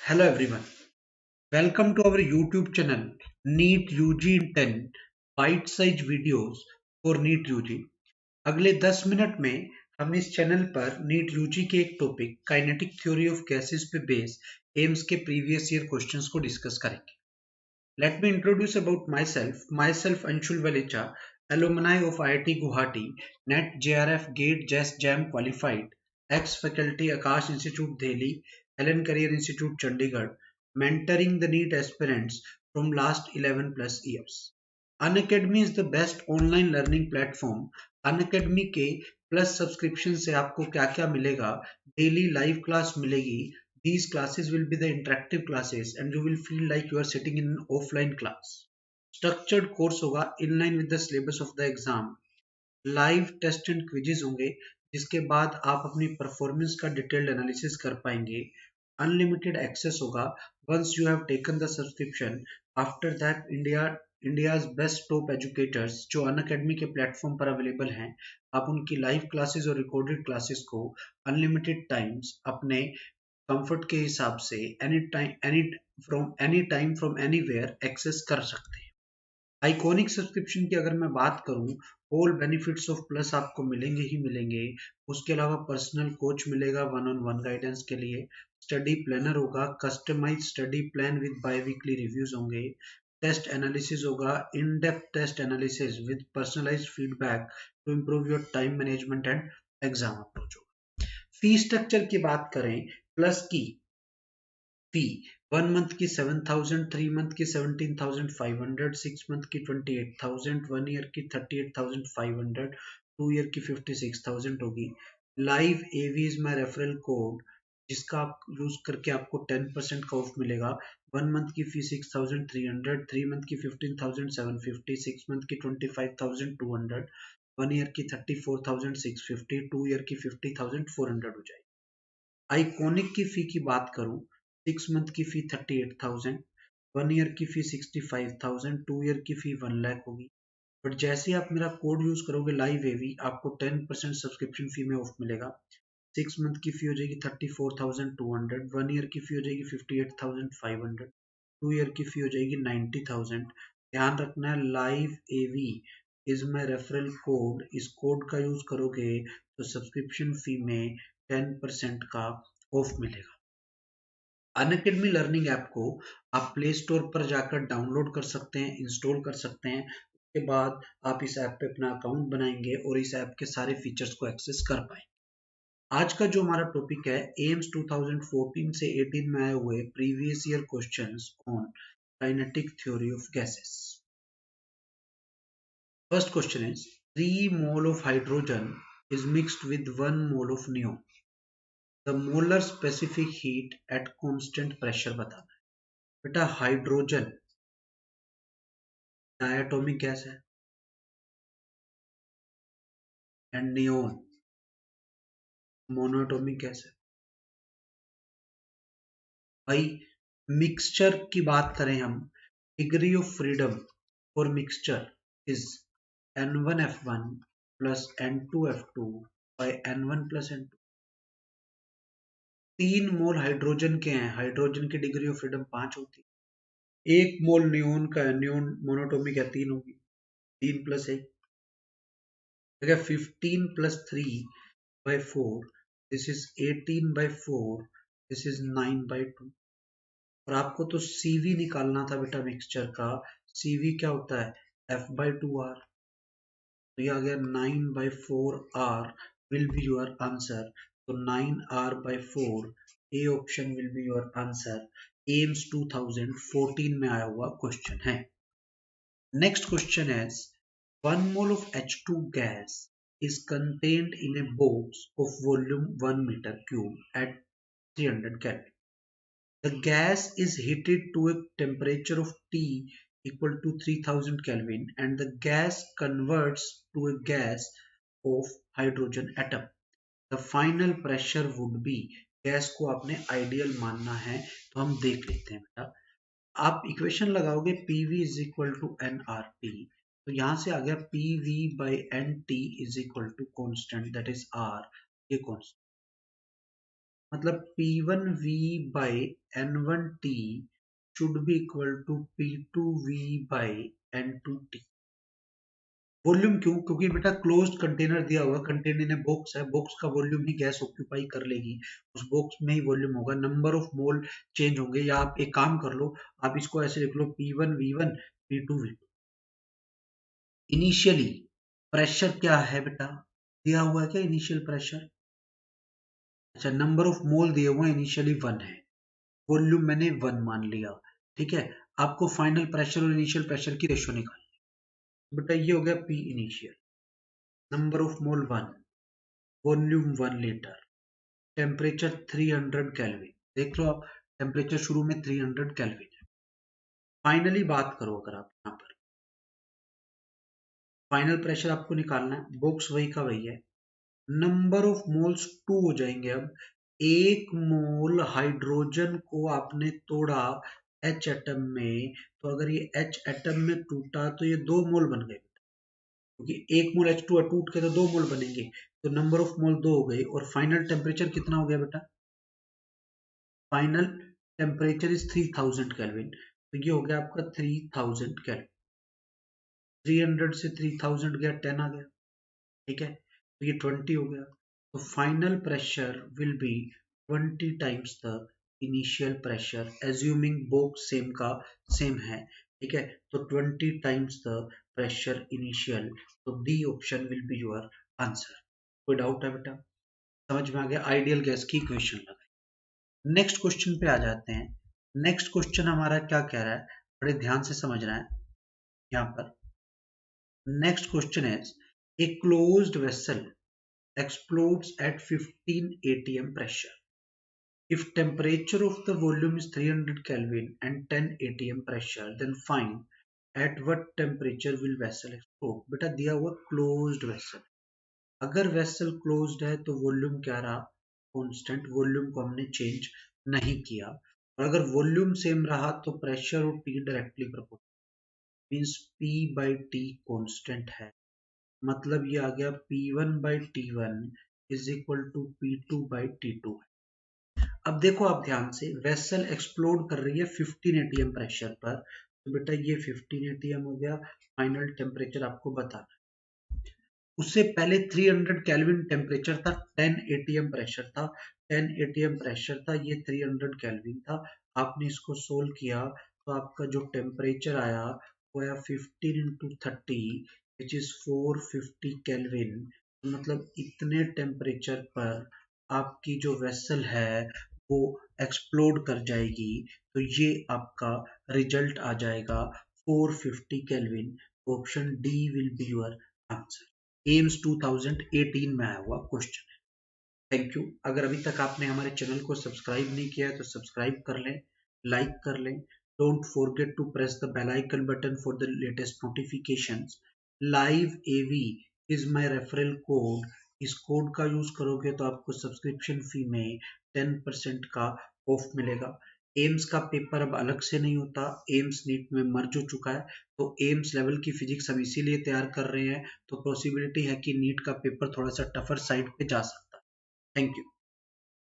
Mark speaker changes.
Speaker 1: Hello everyone. Welcome to our YouTube channel NEET UG in 10 bite size videos for NEET UG। अगले 10 minute में हम इस channel पर NEET UG के एक topic kinetic theory of gases पे base AIIMS के प्रीवियस ईयर क्वेश्चंस को डिस्कस करेंगे। Let me introduce about myself. Myself Anshul Valecha, alumni of IIT Guwahati, NET JRF GATE JES JAM qualified, ex-faculty Akash Institute Delhi, Helen Career Institute Chandigarh, mentoring the NEET aspirants from last 11 plus years. Unacademy is the best online learning platform. Unacademy के plus subscription से आपको क्या क्या मिलेगा? Daily live class मिलेगी। These classes will be the interactive classes and you will feel like you are sitting in an offline class. Structured course होगा in line with the syllabus of the exam. Live test and quizzes होंगे जिसके बाद आप अपनी performance का detailed analysis कर पाएंगे। Unlimited access होगा once you have taken the subscription. After that India's best top educators जो अनअकैडमी के प्लेटफॉर्म पर अवेलेबल हैं, आप उनकी लाइव क्लासेस और रिकॉर्डेड क्लासेस को अनलिमिटेड टाइम्स अपने कंफर्ट के हिसाब से any time from anywhere access कर सकते हैं। आइकॉनिक सब्सक्रिप्शन की अगर मैं बात करूं, ऑल बेनिफिट्स ऑफ प्लस आपको मिलेंगे ही मिलेंगे। उसके अलावा पर्सनल कोच मिलेगा वन ऑन वन गाइडेंस के लिए, स्टडी प्लानर होगा, customize study plan with biweekly reviews होंगे, टेस्ट एनालिसिस होगा, in depth test analysis with personalized feedback to improve your time management and exam approach होगा। Fee structure की बात करें, plus की फी 1 मंथ की 7,000, 3 मंथ की 17,500, 6 मंथ की 28,000, 1 ईयर की 38,500, 2 ईयर की 56,000 होगी। Live AV is my referral code जिसका आप यूज करके आपको 10% का ऑफ मिलेगा। 1 मंथ की फी 6,300, 3 मंथ की 15,750, 6 मंथ की 25,200, 1 ईयर की 34,650, 2 ईयर की 50,400 हो जाएगी। आइकॉनिक की फी की बात करूं, 6 मंथ की फी 38,000, 1 ईयर की फी 65,000, 2 ईयर की फी 1 लाख होगी। बट जैसे ही आप मेरा कोड यूज करोगे लाइव एवी, आपको 10% सब्सक्रिप्शन फी में ऑफ मिलेगा। 6 मंथ की फी हो जाएगी 34,200, 1 ईयर की फी हो जाएगी 58,500, 2 ईयर की फी हो जाएगी 90,000। ध्यान रखना है, live AV is my referral code. इस कोड का यूज करोगे तो सब्सक्रिप्शन फी में 10% का ऑफ मिलेगा। अनअकैडमी लर्निंग ऐप को आप प्ले स्टोर पर जाकर डाउनलोड कर सकते हैं, इंस्टॉल कर सकते हैं। उसके बाद आप इस ऐप पे अपना अकाउंट बनाएंगे और इस ऐप के सारे फीचर्स को एक्सेस कर पाएंगे। आज का जो हमारा टॉपिक है, एम्स 2014 से 18 में आए हुए previous year questions on kinetic theory of gases. First question is 3 mole of hydrogen is mixed with 1 mole of neon. The molar specific heat at constant pressure बताना है। बेटा हाइड्रोजन डायटोमिक गैस है and neon monatomic gas है। भाई mixture की बात करें हम, degree of freedom for mixture is N1F1 plus N2F2 by N1 plus N2। 3 mole hydrogen के हैं, हाइड्रोजन की डिग्री ऑफ फ्रीडम 5 होती है। 1 मोल नियोन का है, नियोन मोनोटोमिक है, 3 होगी। 3 plus 1 15 plus 3 by 4, this is 18 by 4, this is 9 by 2। और आपको तो CV निकालना था बेटा मिक्सचर का। CV क्या होता है? F by 2R। तो ये आ गया 9 by 4R will be your answer। तो 9R by 4 A option will be your answer। AIIMS 2014 में आया हुआ क्वेश्चन है। Next question is 1 mole of H2 gas is contained in a box of volume 1 meter cube at 300 Kelvin. The gas is heated to a temperature of T equal to 3000 Kelvin and the gas converts to a gas of hydrogen atom. The final pressure would be, gas को आपने ideal मानना है तो हम देख लेते हैं बेटा। आप इक्वेशन लगाओगे PV is equal to NRT, तो यहां से आ गया PV by NT is equal to constant that is R। ये कॉन्स्टेंट मतलब P1V by N1T should be equal to P2V by N2T। Volume क्यों? क्योंकि बेटा क्लोज्ड कंटेनर दिया हुआ, कंटेनर में बॉक्स है, बॉक्स का वॉल्यूम ही गैस ऑक्यूपाई कर लेगी, उस बॉक्स में ही वॉल्यूम होगा, नंबर ऑफ मोल चेंज होंगे। या आप एक काम कर लो, आप इसको ऐसे लिख लो P1V1 P2V2। इनिशियली प्रेशर क्या है बेटा, दिया हुआ है क्या इनिशियल प्रेशर? अच्छा, नंबर ऑफ मोल दिए हुए इनिशियली 1 है, वॉल्यूम मैंने 1 मान लिया, ठीक है। आपको फाइनल प्रेशर और इनिशियल प्रेशर की रेशियो निकालनी है। बेटा ये हो गया P initial, number of mole 1, volume 1 litre, temperature 300 kelvin. देख लो आप, टेम्परेचर शुरू में 300 केल्विन है। फाइनली बात करो, अगर आप यहाँ पर फाइनल प्रेशर आपको निकालना है, बॉक्स वही का वही है, नंबर ऑफ मोल्स 2 हो जाएंगे। अब 1 मोल हाइड्रोजन को आपने तोड़ा H एटम में, तो अगर ये H एटम में टूटा तो ये 2 मोल बन गए, क्योंकि 1 मोल H2 टूट के तो 2 मोल बनेंगे, तो नंबर ऑफ मोल 2 हो गए। और फाइनल टेम्परेचर कितना हो गया बेटा? फाइनल टेम्परेचर इज 3000 केल्विन, तो ये हो गया आपका 3000 केल्विन। 300 से 3000 गया, 10 आ गया, ठीक है, तो ये 20 हो गया। तो final pressure will be 20 times the initial pressure, assuming box same का सेम है, ठीक है। तो 20 टाइम्स द प्रेशर इनिशियल, तो D option will be your answer. कोई डाउट है बेटा? समझ में आ गया? आइडियल गैस की इक्वेशन लगा। नेक्स्ट क्वेश्चन पे आ जाते हैं। नेक्स्ट क्वेश्चन हमारा क्या कह रहा है, बड़े ध्यान से समझना है यहाँ पर। Next question is, a closed vessel explodes at 15 atm pressure. If temperature of the volume is 300 Kelvin and 10 atm pressure, then find at what temperature will vessel explode. बेटा दिया हुआ closed vessel, अगर वेसल क्लोज्ड है तो volume क्या रहा? Constant, volume को हमने चेंज नहीं किया। और अगर वॉल्यूम सेम रहा तो प्रेशर और T directly proportional, means P by T constant है, मतलब ये आ गया P1 by T1 is equal to P2 by T2। अब देखो आप ध्यान से, वेसल एक्सप्लोड कर रही है 15 एटीएम प्रेशर पर, तो बेटा ये 15 एटीएम हो गया। फाइनल टेम्परेचर आपको बताना, उससे पहले 300 केल्विन टेम्परेचर था, 10 एटीएम प्रेशर था, 10 एटीएम प्रेशर था, ये 300 केल्विन था। आपने इसको सोल्व किया तो आपका जो टेम्परेचर आया वो आया 15 इंटू 30 विच इज 450 केल्विन। मतलब इतने टेम्परेचर पर आपकी जो वेसल है वो एक्सप्लोड कर जाएगी, तो ये आपका रिजल्ट आ जाएगा 450 kelvin. Option D will be your answer. AIIMS 2018 में आया हुआ क्वेश्चन है। Thank you. अगर अभी तक आपने हमारे चैनल को सब्सक्राइब नहीं किया है तो सब्सक्राइब कर लें, लाइक कर लें। Don't forget to press the bell icon button for the latest notifications. Live AV is my referral code, इस कोड का यूज करोगे तो आपको सब्सक्रिप्शन फी में 10% का ऑफ मिलेगा। एम्स का पेपर अब अलग से नहीं होता, एम्स नीट में मर्ज हो चुका है, तो एम्स लेवल की फिजिक्स हम इसीलिए तैयार कर रहे हैं, तो पॉसिबिलिटी है कि नीट का पेपर थोड़ा सा टफर साइड पे जा सकता है। Thank you.